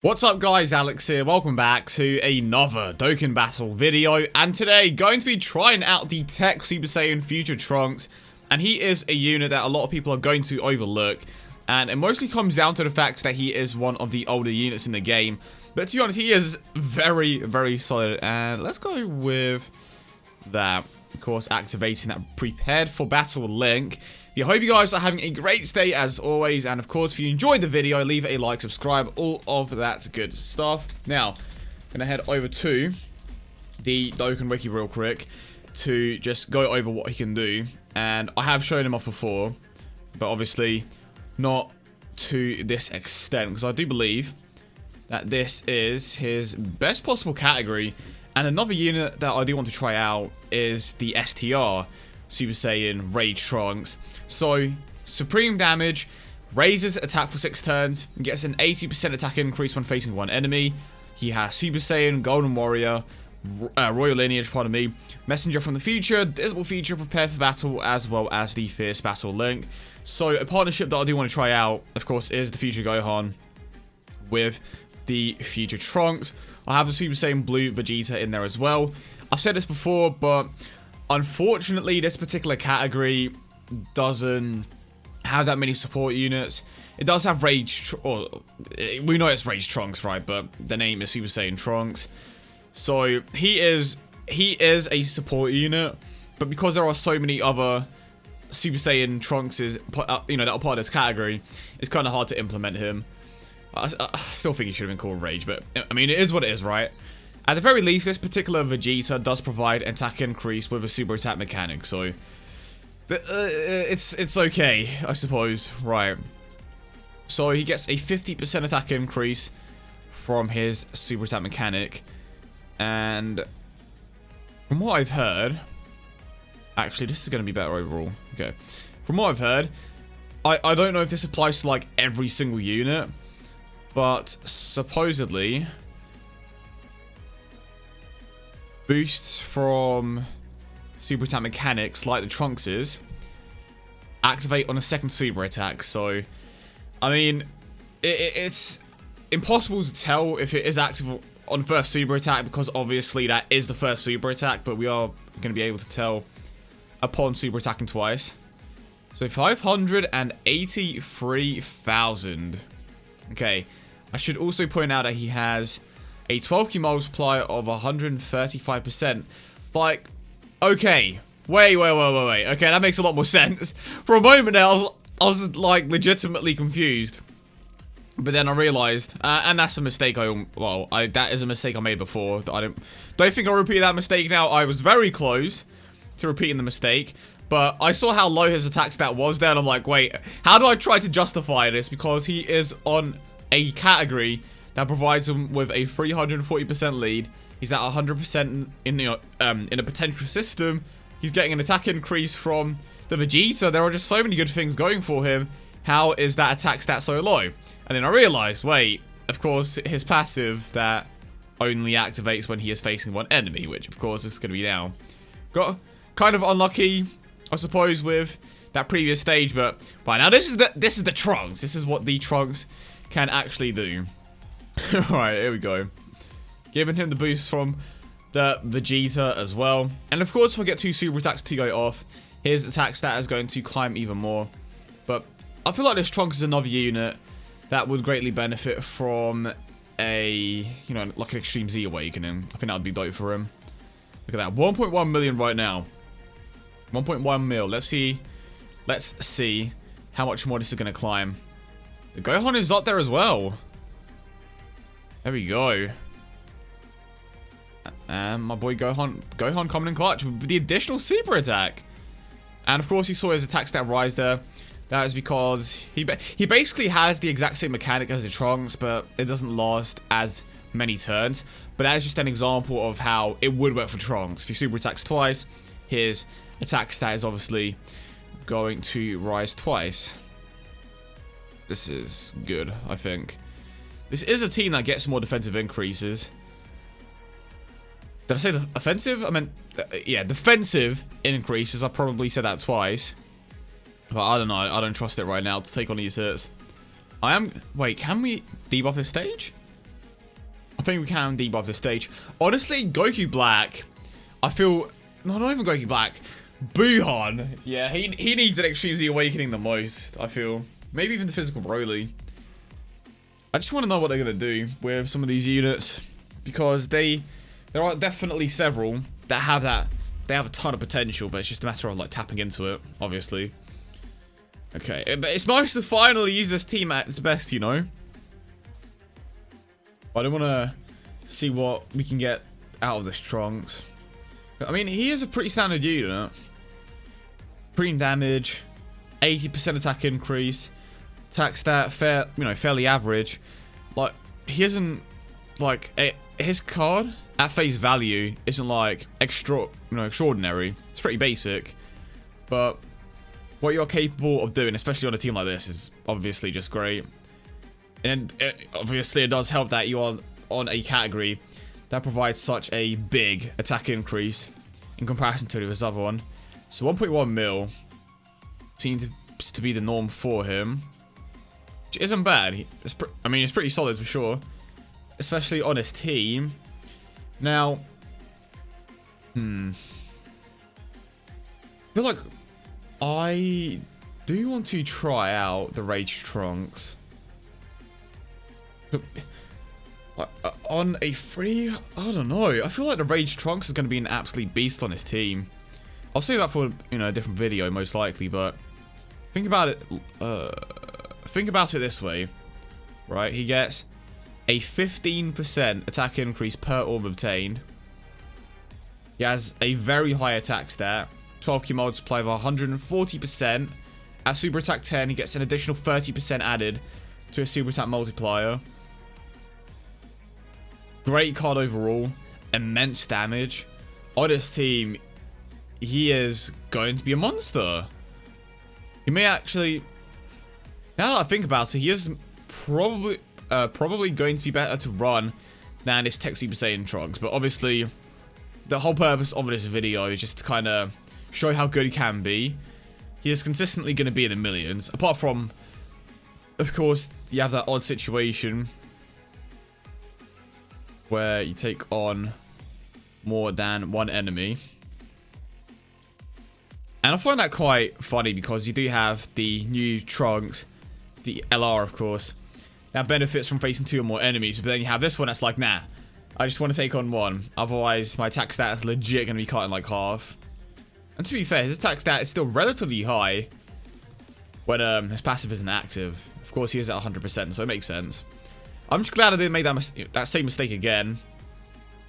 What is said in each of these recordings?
What's up guys, Alex here, welcome back to another Dokkan Battle video, and today going to be trying out the Tech Super Saiyan Future Trunks, and he is a unit that a lot of people are going to overlook, and it mostly comes down to the fact that he is one of the older units in the game, but to be honest, he is very solid, and let's go with that, of course, activating that Prepared for Battle link. I hope you guys are having a great day as always, and of course if you enjoyed the video, leave it a like, subscribe, all of that good stuff. Now, I'm going to head over to the Dokkan Wiki real quick to just go over what he can do, and I have shown him off before, but obviously not to this extent, because I do believe that this is his best possible category. And another unit that I do want to try out is the STR Super Saiyan Rage Trunks. So, supreme damage, raises attack for 6 turns, gets an 80% attack increase when facing one enemy. He has Super Saiyan, Golden Warrior, Royal Lineage, pardon me, Messenger from the Future, Dismal Feature, Prepared for Battle, as well as the Fierce Battle link. So, a partnership that I do want to try out, of course, is the Future Gohan with the Future Trunks. I have the Super Saiyan Blue Vegeta in there as well. I've said this before, but unfortunately, this particular category doesn't have that many support units. It does have Rage, we know it's Rage Trunks, right? But the name is Super Saiyan Trunks. So he is a support unit, but because there are so many other Super Saiyan Trunkses, you know, that are part of this category, it's kind of hard to implement him. I still think he should have been called Rage, but I mean, it is what it is, right? At the very least, this particular Vegeta does provide an attack increase with a super attack mechanic, so it's okay, I suppose, right? So he gets a 50% attack increase from his super attack mechanic, and from what I've heard, actually, this is going to be better overall. Okay, from what I've heard, I don't know if this applies to like every single unit, but supposedly boosts from super attack mechanics, like the Trunkses, activate on a second super attack. So, I mean, it's impossible to tell if it is active on first super attack, because obviously that is the first super attack, but we are going to be able to tell upon super attacking twice. So 583,000. Okay, I should also point out that he has a 12 key multiplier of 135%. Like, okay, wait. Okay, that makes a lot more sense. For a moment there, I was like legitimately confused, but then I realized, and that's a mistake. That is a mistake I made before. I don't think I'll repeat that mistake now. I was very close to repeating the mistake, but I saw how low his attack stat was there, and I'm like, wait, how do I try to justify this? Because he is on a category that provides him with a 340% lead. He's at 100% in a potential system. He's getting an attack increase from the Vegeta. There are just so many good things going for him. How is that attack stat so low? And then I realized, wait, of course, his passive that only activates when he is facing one enemy, which of course is going to be now. Got kind of unlucky, I suppose, with that previous stage, but right now this is the Trunks. This is what the Trunks can actually do. Alright, here we go. Giving him the boost from the Vegeta as well. And of course, if I get 2 super attacks to go off, his attack stat is going to climb even more. But I feel like this Trunks is another unit that would greatly benefit from a, you know, like an Extreme Z Awakening. I think that would be dope for him. Look at that, 1.1 million right now. 1.1 mil. Let's see how much more this is going to climb. The Gohan is up there as well. There we go. And my boy Gohan coming in clutch with the additional super attack. And of course you saw his attack stat rise there. That is because he basically has the exact same mechanic as the Trunks, but it doesn't last as many turns. But that is just an example of how it would work for Trunks. If he super attacks twice, his attack stat is obviously going to rise twice. This is good, I think. This is a team that gets more defensive increases. Did I say the offensive? I meant, yeah, defensive increases. I probably said that twice. But I don't know. I don't trust it right now to take on these hits. Wait, can we debuff this stage? I think we can debuff this stage. Honestly, Goku Black, I feel... No, not even Goku Black. Buhan. Yeah, he needs an Extreme Z Awakening the most, I feel. Maybe even the physical Broly. I just want to know what they're going to do with some of these units. Because there are definitely several that have that. They have a ton of potential, but it's just a matter of like tapping into it, obviously. Okay, but it's nice to finally use this team at its best, you know? I don't want to see what we can get out of this Trunks. I mean, he is a pretty standard unit. Supreme damage, 80% attack increase, attack stat, fairly average. Like, he isn't, like, his card at face value isn't like extraordinary. It's pretty basic, but what you're capable of doing, especially on a team like this, is obviously just great. And obviously, it does help that you are on a category that provides such a big attack increase in comparison to this other one. So 1.1 mil seems to be the norm for him, which isn't bad. I mean, it's pretty solid for sure, especially on his team. Now, I feel like I do want to try out the Rage Trunks. On a free, I don't know. I feel like the Rage Trunks is going to be an absolute beast on his team. I'll save that for a different video most likely, but think about it. Think about it this way, right? He gets a 15% attack increase per orb obtained. He has a very high attack stat, 12 key multiplier of 140%. At super attack 10, he gets an additional 30% added to his super attack multiplier. Great card overall, immense damage. On his team, he is going to be a monster. He may actually, now that I think about it, he is probably going to be better to run than his Tech Super Saiyan Trunks. But obviously, the whole purpose of this video is just to kind of show how good he can be. He is consistently going to be in the millions. Apart from, of course, you have that odd situation where you take on more than one enemy. And I find that quite funny because you do have the new Trunks, the LR of course, that benefits from facing 2 or more enemies. But then you have this one that's like, nah, I just want to take on 1. Otherwise, my attack stat is legit going to be cut in like half. And to be fair, his attack stat is still relatively high when his passive isn't active. Of course, he is at 100%, so it makes sense. I'm just glad I didn't make that same mistake again.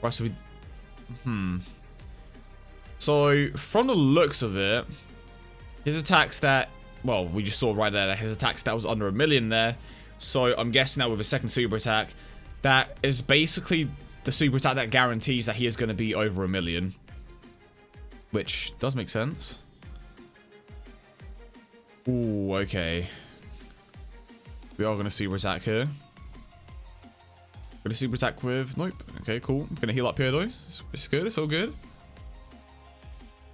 Right, so So, from the looks of it, his attack stat, well, we just saw right there that his attack stat was under 1 million there. So, I'm guessing that with a second super attack, that is basically the super attack that guarantees that he is going to be over 1 million. Which does make sense. Ooh, okay. We are going to super attack here. Going to super attack with... Nope. Okay, cool. I'm going to heal up here, though. It's good. It's all good.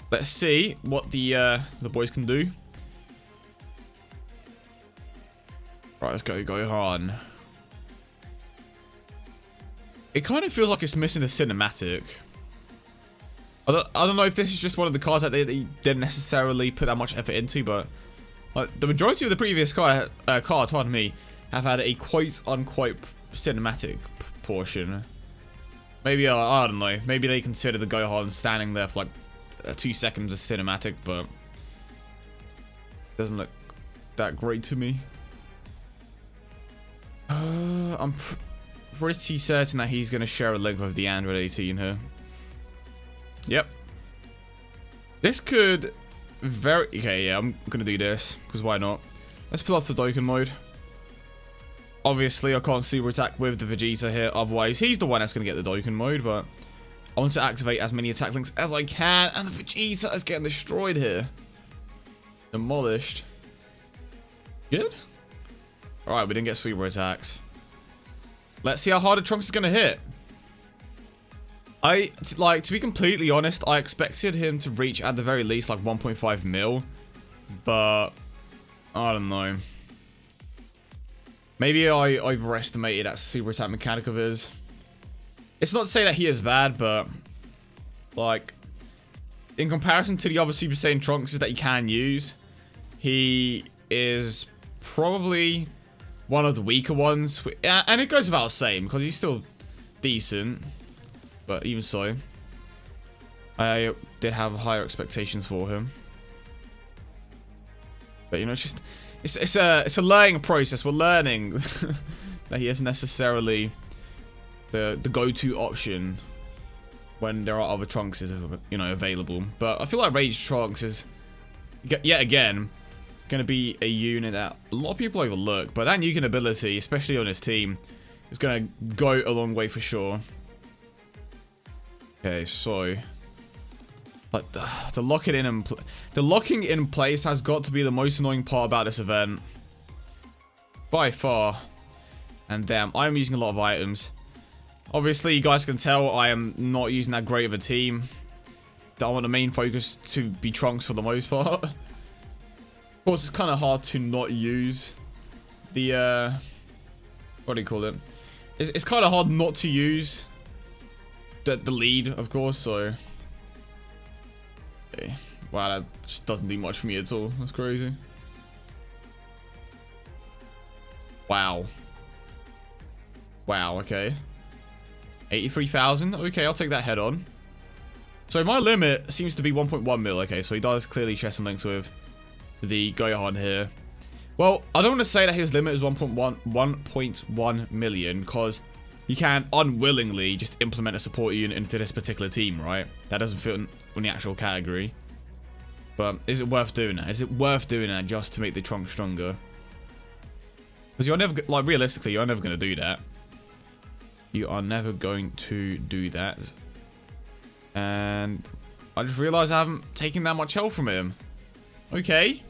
Let's see what the boys can do. Right, let's go Gohan. It kind of feels like it's missing the cinematic. I don't know if this is just one of the cards that they didn't necessarily put that much effort into, but like, the majority of the previous cards, pardon me, have had a quote-unquote cinematic portion. Maybe, I don't know, maybe they consider the Gohan standing there for like 2 seconds as cinematic, but doesn't look that great to me. I'm pretty certain that he's going to share a link with the Android 18 here. Yep. This could okay, yeah, I'm going to do this, because why not? Let's pull off the Dokkan mode. Obviously, I can't super attack with the Vegeta here, otherwise he's the one that's going to get the Dokkan mode, but I want to activate as many attack links as I can, and the Vegeta is getting destroyed here. Demolished. Good? Alright, we didn't get super attacks. Let's see how hard the Trunks is going to hit. To be completely honest, I expected him to reach at the very least like 1.5 mil, but I don't know. Maybe I overestimated that super attack mechanic of his. It's not to say that he is bad, but like in comparison to the other Super Saiyan Trunks that you can use, he is probably one of the weaker ones. And it goes without saying because he's still decent, but even so, I did have higher expectations for him. But you know, it's a learning process. We're learning that he isn't necessarily the go-to option when there are other Trunks, you know, available. But I feel like Rage Trunks is yet again going to be a unit that a lot of people overlook. But that Nuking ability, especially on his team, is going to go a long way for sure. Okay, so like the locking in place has got to be the most annoying part about this event by far. And damn, I am using a lot of items. Obviously, you guys can tell I am not using that great of a team. I want the main focus to be Trunks for the most part. Of course, it's kind of hard to not use the what do you call it? It's kind of hard not to use the lead, of course. So, okay. Wow, that just doesn't do much for me at all. That's crazy. Wow. Wow. Okay. 83,000. Okay, I'll take that head on. So my limit seems to be 1.1 mil. Okay, so he does clearly share some links with the Gohan here. Well, I don't want to say that his limit is 1.1 million because he can unwillingly just implement a support unit into this particular team, right? That doesn't fit in the actual category. But is it worth doing that? Is it worth doing that just to make the Trunks stronger? Because you're never, like, realistically, you're never going to do that. You are never going to do that. And I just realized I haven't taken that much health from him. Okay.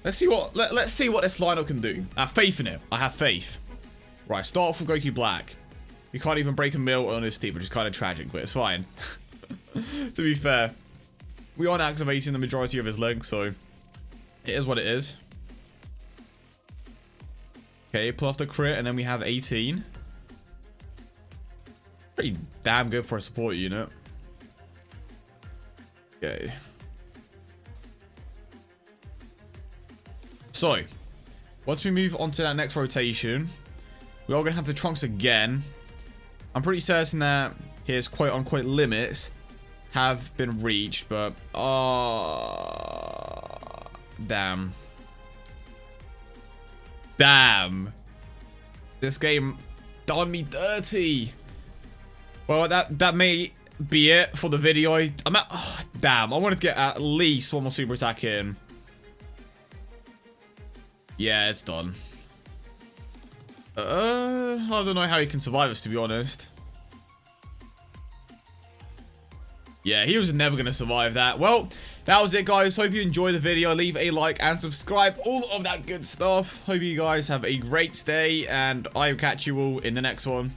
Let's see what let's see what this lineup can do. I have faith in it. I have faith. Right, start off with Goku Black. We can't even break a mil on his team, which is kind of tragic, but it's fine. To be fair, we aren't activating the majority of his legs, so it is what it is. Okay, pull off the crit, and then we have 18. Pretty damn good for a support unit. Okay. So, once we move on to that next rotation, we are going to have the Trunks again. I'm pretty certain that his quote-unquote limits have been reached, but damn. Damn. This game done me dirty. Well, that may be it for the video. Damn, I wanted to get at least one more super attack in. Yeah, it's done. I don't know how he can survive this, to be honest. Yeah, he was never going to survive that. Well, that was it, guys. Hope you enjoyed the video. Leave a like and subscribe. All of that good stuff. Hope you guys have a great day, and I'll catch you all in the next one.